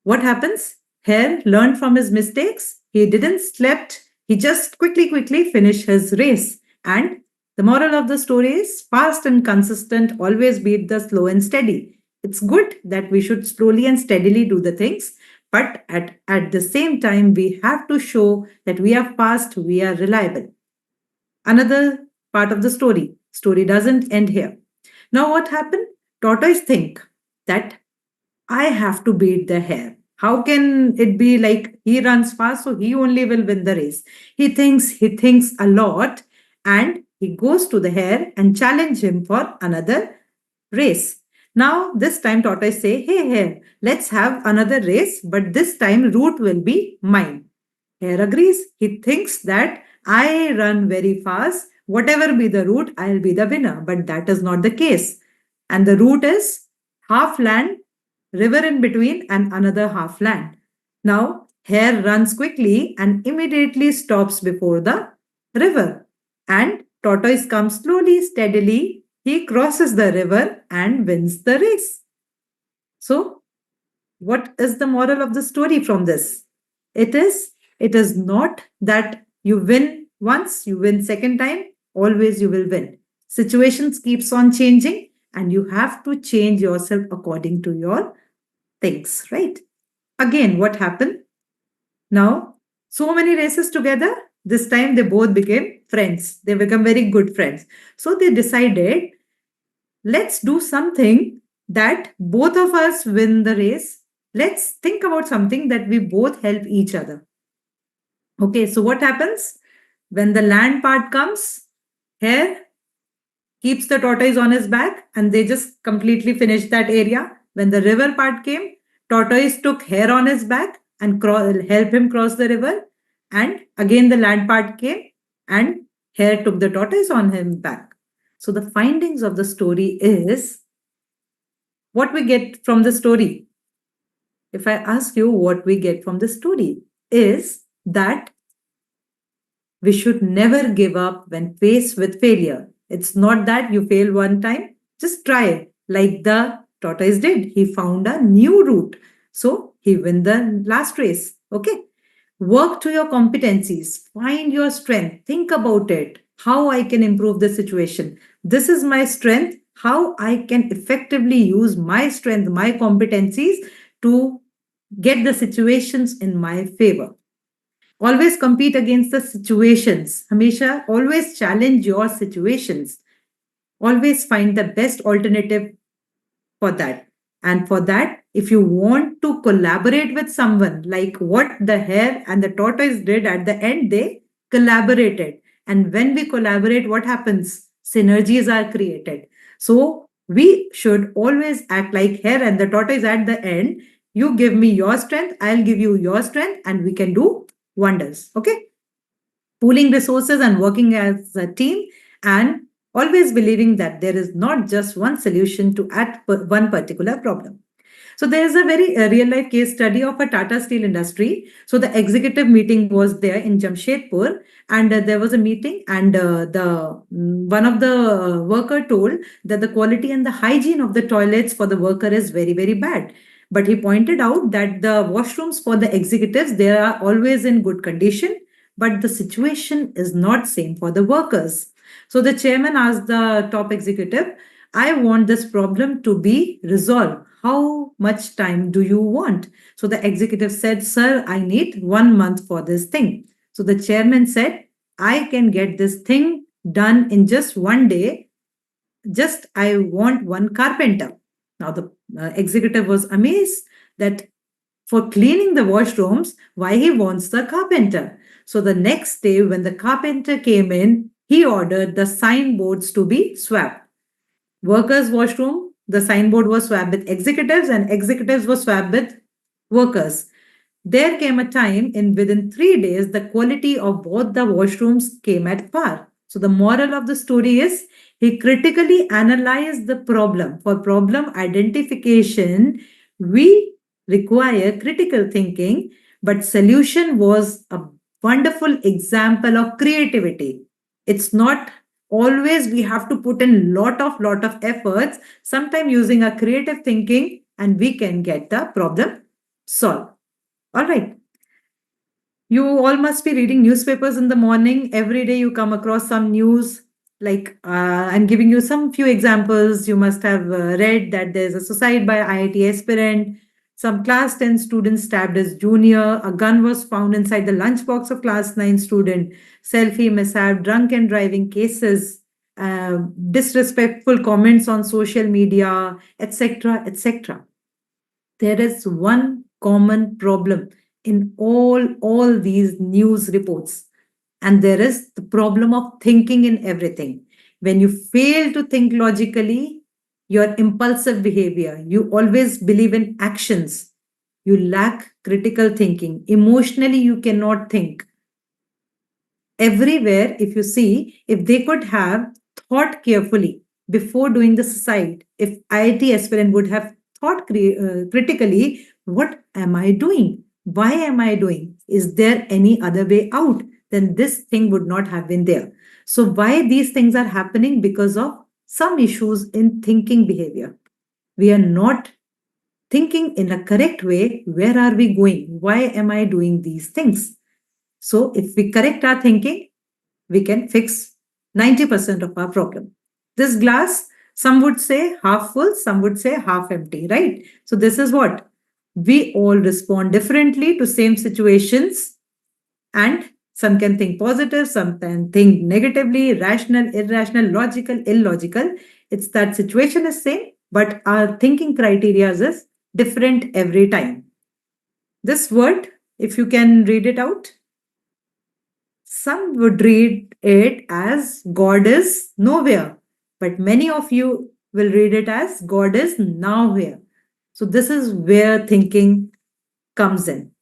what happens? Hare learned from his mistakes. He didn't slept. He just quickly finished his race. And the moral of the story is fast and consistent always beat the slow and steady. It's good that we should slowly and steadily do the things, but at the same time, we have to show that we are fast, we are reliable. Another part of the story doesn't end here. Now, what happened? Tortoise think that I have to beat the hare. How can it be like he runs fast, so he only will win the race? He thinks a lot, and he goes to the hare and challenge him for another race. Now, this time tortoise say, hey hare, let's have another race, but this time route will be mine. Hare agrees. He thinks that I run very fast. Whatever be the route, I'll be the winner. But that is not the case. And the route is half land, river in between, and another half land. Now, hare runs quickly and immediately stops before the river. And tortoise comes slowly, steadily. He crosses the river and wins the race. So, what is the moral of the story from this? It is not that you win once, you win second time, always you will win. Situations keeps on changing and you have to change yourself according to your things, right? Again, what happened? Now, so many races together, this time they both became friends. They become very good friends. So they decided, let's do something that both of us win the race. Let's think about something that we both help each other. Okay, so what happens? When the land part comes, here keeps the tortoise on his back and they just completely finished that area. When the river part came, tortoise took hare on his back and helped him cross the river. And again, the land part came and hare took the tortoise on his back. So the findings of the story is what we get from the story. If I ask you what we get from the story is that we should never give up when faced with failure. It's not that you fail one time, just try like the tortoise did. He found a new route. So he won the last race. Okay. Work to your competencies, find your strength, think about it, how I can improve the situation. This is my strength, how I can effectively use my strength, my competencies to get the situations in my favor. Always compete against the situations. Hamisha, always challenge your situations. Always find the best alternative for that. And for that, if you want to collaborate with someone, like what the hare and the tortoise did at the end, they collaborated. And when we collaborate, what happens? Synergies are created. So we should always act like hare and the tortoise at the end. You give me your strength, I'll give you your strength, and we can do wonders. Okay. Pooling resources and working as a team, and always believing that there is not just one solution to one particular problem. So there is a very real life case study of a Tata Steel industry. So the executive meeting was there in Jamshedpur, and there was a meeting, and the one of the worker told that the quality and the hygiene of the toilets for the worker is very very bad. But he pointed out that the washrooms for the executives, they are always in good condition, but the situation is not same for the workers. So the chairman asked the top executive, I want this problem to be resolved. How much time do you want? So the executive said, Sir, I need 1 month for this thing. So the chairman said, I can get this thing done in just one day. Just I want one carpenter. Now the executive was amazed that for cleaning the washrooms, why he wants the carpenter. So the next day, when the carpenter came in, he ordered the signboards to be swapped. Workers' washroom, the signboard was swapped with executives, and executives were swapped with workers. There came a time in within 3 days, the quality of both the washrooms came at par. So the moral of the story is he critically analyzed the problem. For problem identification, we require critical thinking, but solution was a wonderful example of creativity. It's not always we have to put in lot of efforts, sometime using a creative thinking, and we can get the problem solved. All right. You all must be reading newspapers in the morning. Every day you come across some news. Like I'm giving you some few examples. You must have read that there's a suicide by IIT aspirant. Some class 10 students stabbed as junior. A gun was found inside the lunchbox of class 9 student. Selfie mishap, drunk and driving cases, disrespectful comments on social media, etc., etc. There is one common problem in all these news reports, and there is the problem of thinking in everything. When you fail to think logically, your impulsive behavior, you always believe in actions, you lack critical thinking, emotionally you cannot think. Everywhere, if you see, if they could have thought carefully before doing the suicide, if IIT aspirant would have thought critically, what am I doing? Why am I doing? Is there any other way out? Then this thing would not have been there. So why these things are happening? Because of some issues in thinking behavior. We are not thinking in a correct way, where are we going? Why am I doing these things? So if we correct our thinking, we can fix 90% of our problem. This glass, some would say half full, some would say half empty, right? So this is what we all respond differently to same situations, and some can think positive, some can think negatively, rational, irrational, logical, illogical. It's that situation is same, but our thinking criteria is different every time. This word, if you can read it out, some would read it as God is nowhere, but many of you will read it as God is nowhere. So, this is where thinking comes in.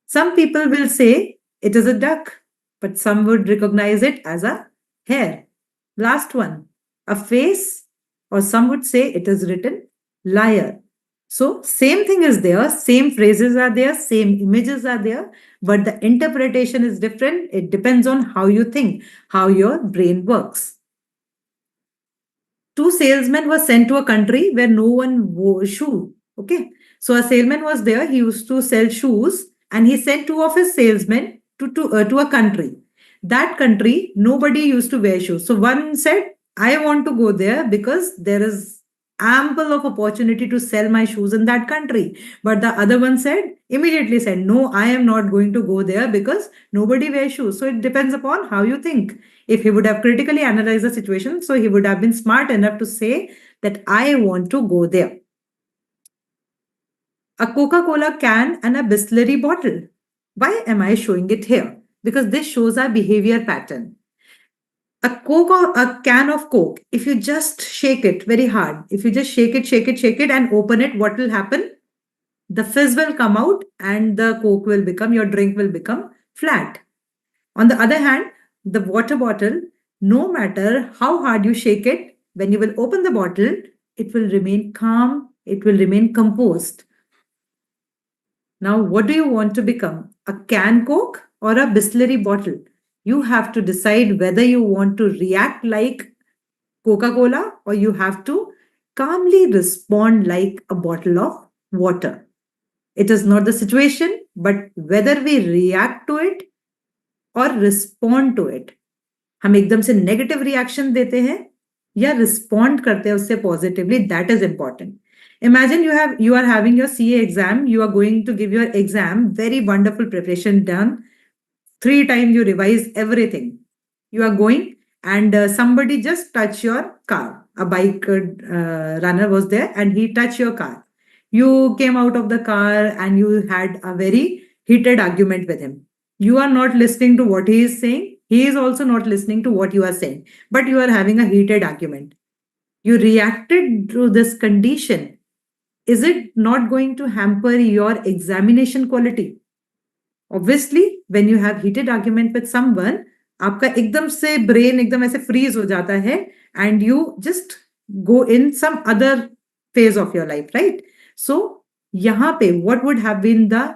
Some people will say it is a duck, but some would recognize it as a hare. Last one, a face, or some would say it is written liar. So, same thing is there, same phrases are there, same images are there, but the interpretation is different. It depends on how you think, how your brain works. Two salesmen were sent to a country where no one wore shoe. Okay. So a salesman was there. He used to sell shoes, and he sent two of his salesmen to a country. That country, nobody used to wear shoes. So one said, I want to go there because there is ample of opportunity to sell my shoes in that country. But the other one immediately said, no, I am not going to go there because nobody wears shoes. So it depends upon how you think. If he would have critically analyzed the situation, so he would have been smart enough to say that I want to go there. A Coca-Cola can and a Bisleri bottle. Why am I showing it here? Because this shows our behavior pattern. A can of Coke, if you just shake it very hard, if you just shake it, and open it, what will happen? The fizz will come out and the Coke will become, your drink will become flat. On the other hand, the water bottle, no matter how hard you shake it, when you will open the bottle, it will remain calm, it will remain composed. Now, what do you want to become? A can Coke or a Bisleri bottle? You have to decide whether you want to react like Coca-Cola or you have to calmly respond like a bottle of water. It is not the situation, but whether we react to it और respond to it. हम एकदम से negative reaction देते हैं या respond करते हैं उससे positively, that is important. Imagine you are having your CA exam, you are going to give your exam, very wonderful preparation done, 3 times you revise everything. You are going and somebody just touched your car. A bike runner was there and he touched your car. You came out of the car and you had a very heated argument with him. You are not listening to what he is saying. He is also not listening to what you are saying, but you are having a heated argument. You reacted to this condition. Is it not going to hamper your examination quality? Obviously, when you have heated argument with someone, आपका एकदम से brain एकदम ऐसे freeze हो जाता है and you just go in some other phase of your life, right? So, यहाँ पे what would have been the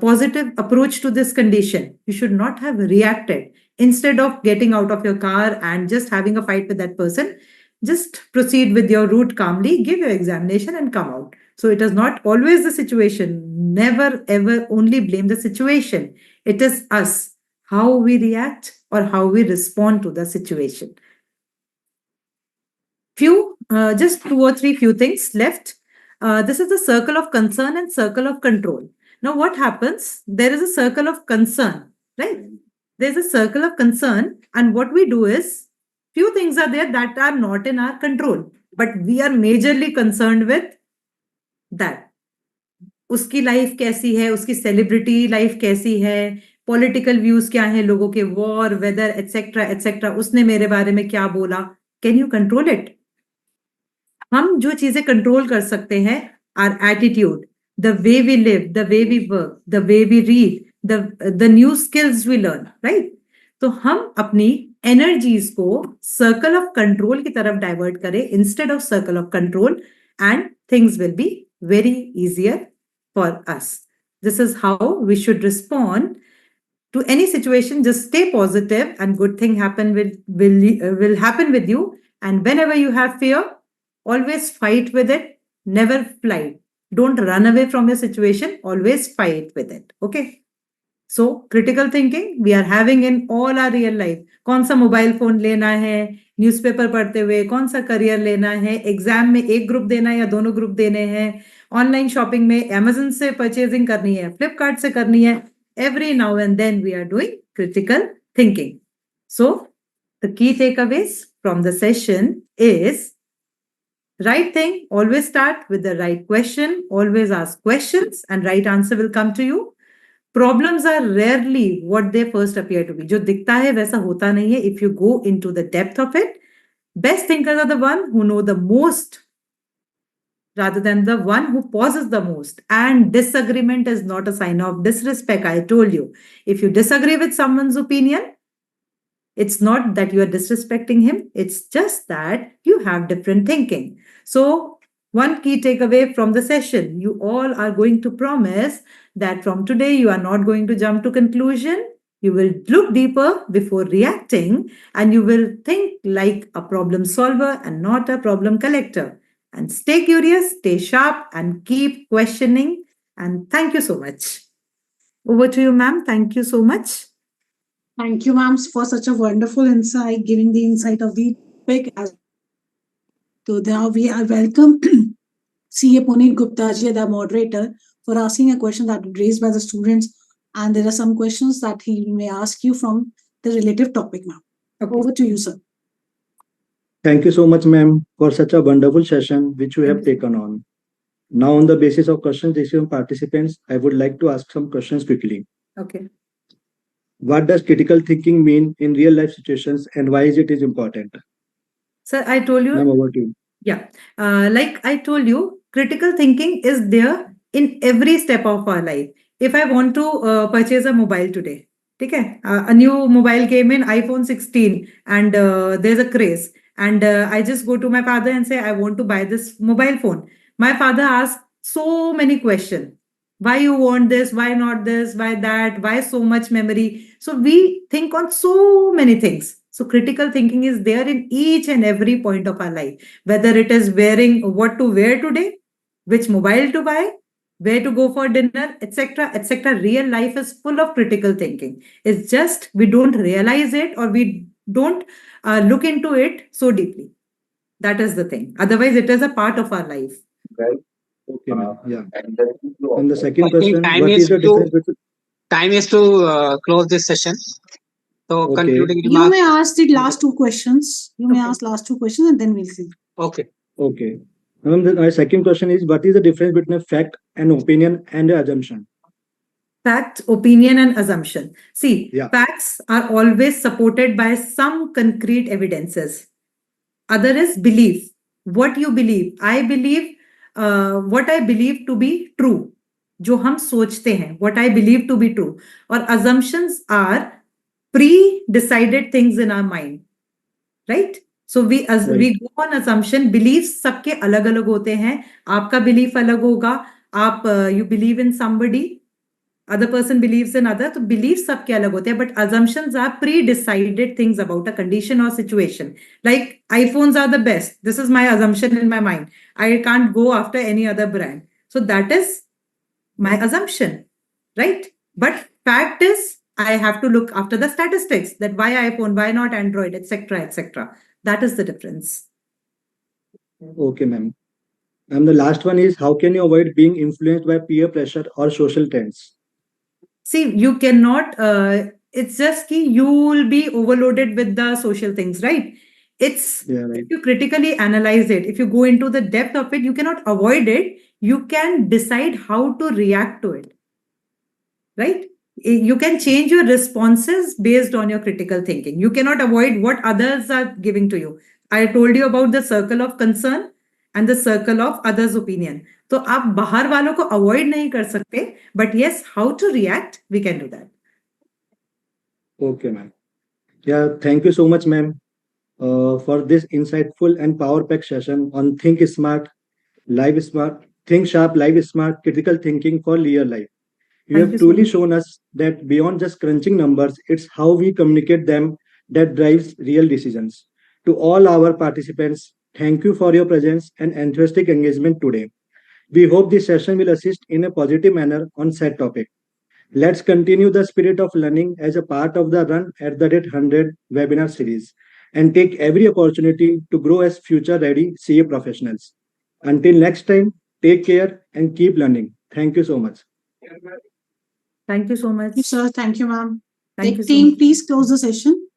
positive approach to this condition? You should not have reacted. Instead of getting out of your car and just having a fight with that person, just proceed with your route calmly, give your examination and come out. So it is not always the situation. Never ever only blame the situation. It is us, how we react or how we respond to the situation. Just 2 or 3 few things left. This is the circle of concern and circle of control. Now, what happens? There is a circle of concern, right? There's a circle of concern, and what we do is, few things are there that are not in our control, but we are majorly concerned with that. उसकी life कैसी है, उसकी celebrity life कैसी है, political views क्या हैं लोगों के, वॉर, वेदर, एटसेट्रा एटसेट्रा, उसने मेरे बारे में क्या बोला. Can you control it? हम जो चीजें कंट्रोल कर सकते हैं, are attitude, the way we live, the way we work, the way we read, the new skills we learn, right? तो हम अपनी energies को circle of control की तरफ divert करें instead of circle of control, and things will be very easier for us. This is how we should respond to any situation. Just stay positive and good thing will happen with you. And whenever you have fear, always fight with it. never flight. Don't run away from your situation, always fight with it. Okay. So critical thinking we are having in all our real life. कौन सा mobile phone लेना है, newspaper पढ़ते हुए कौन सा career लेना है, एग्जाम में एक ग्रुप देना है या दोनों ग्रुप देने हैं, ऑनलाइन शॉपिंग में अमेजन से परचेजिंग करनी है, फ्लिपकार्ट से करनी है. Every now and then we are doing critical thinking. So the key takeaways from the session is right thing, always start with the right question, always ask questions and right answer will come to you. Problems are rarely what they first appear to be. जो दिखता है वैसा होता नहीं है. If you go into the depth of it, best thinkers are the one who know the most rather than the one who pauses the most. And disagreement is not a sign of disrespect. I told you, if you disagree with someone's opinion, it's not that you are disrespecting him. It's just that you have different thinking. So one key takeaway from the session, you all are going to promise that from today you are not going to jump to conclusion. You will look deeper before reacting and you will think like a problem solver and not a problem collector. And stay curious, stay sharp and keep questioning. And thank you so much. Over to you, ma'am. Thank you so much. Thank you, ma'am, for such a wonderful insight, giving the insight of the topic. So now we are welcome CA Puneet Gupta ji, the moderator, for asking a question that was raised by the students. And there are some questions that he may ask you from the relative topic now. Okay. Over to you, sir. Thank you so much, ma'am, for such a wonderful session which you have taken on. Now, on the basis of questions received from participants, I would like to ask some questions quickly. Okay. What does critical thinking mean in real life situations and why is it is important? Sir, I told you. Ma'am, over to you. Yeah. Like I told you, critical thinking is there in every step of our life. If I want to purchase a mobile today, okay, a new mobile came in iPhone 16 and there's a craze. And I just go to my father and say, I want to buy this mobile phone. My father asks so many questions. Why you want this? Why not this? Why that? Why so much memory? So we think on so many things. So critical thinking is there in each and every point of our life, whether it is wearing what to wear today, which mobile to buy, where to go for dinner, etc., etc. Real life is full of critical thinking. It's just we don't realize it or we don't look into it so deeply. That is the thing. Otherwise, it is a part of our life. Right. Okay, ma'am. Yeah. And the second I think question, what is the difference between... time is to close this session. So Okay. concluding You remarks. may ask the last two questions. You may Okay. ask last two questions and then we'll see. Okay. Okay. Ma'am, my second question is, what is the difference between a fact, an opinion, and an assumption? Fact, opinion, and assumption. See, Yeah. facts are always supported by some concrete evidences. Other is belief. What you believe. I believe what I believe to be true. जो हम सोचते हैं, what I believe to be true. और assumptions are pre-decided things in our mind. Right? So we go on assumption. Beliefs सबके अलग अलग होते हैं. आपका belief अलग होगा. आप you believe in somebody, other person believes in other. तो beliefs सबके अलग होते हैं. But assumptions are pre-decided things about a condition or situation. Like iPhones are the best. This is my assumption in my mind. I can't go after any other brand. So that is my assumption, right? But fact is, I have to look after the statistics that why iPhone, why not Android, etc., etc. That is the difference. Okay, ma'am. And the last one is, how can you avoid being influenced by peer pressure or social trends? See, you cannot, it's just ki you will be overloaded with the social things, right? It's, Yeah, right. if you critically analyze it, if you go into the depth of it, you cannot avoid it. You can decide how to react to it, right? You can change your responses based on your critical thinking. You cannot avoid what others are giving to you. I told you about the circle of concern and the circle of others' opinion. तो आप बाहर वालों को avoid नहीं कर सकते, but yes, how to react, we can do that. Okay, ma'am. Yeah, thank you so much, ma'am, for this insightful and power-packed session on Think Smart, Live Smart, Think Sharp, Live Smart, critical thinking for real life. You Thank have you so truly much. shown us that beyond just crunching numbers, it's how we communicate them that drives real decisions. To all our participants, Thank you for your presence and enthusiastic engagement today. We hope this session will assist in a positive manner on said topic. Let's continue the spirit of learning as a part of the Run at the Rate 100 webinar series and take every opportunity to grow as future ready CA professionals. Until next time, take care and keep learning. Thank you so much. Thank you so much. Thank you, sir. Thank you, ma'am. Thank you so Team, much. please close the session.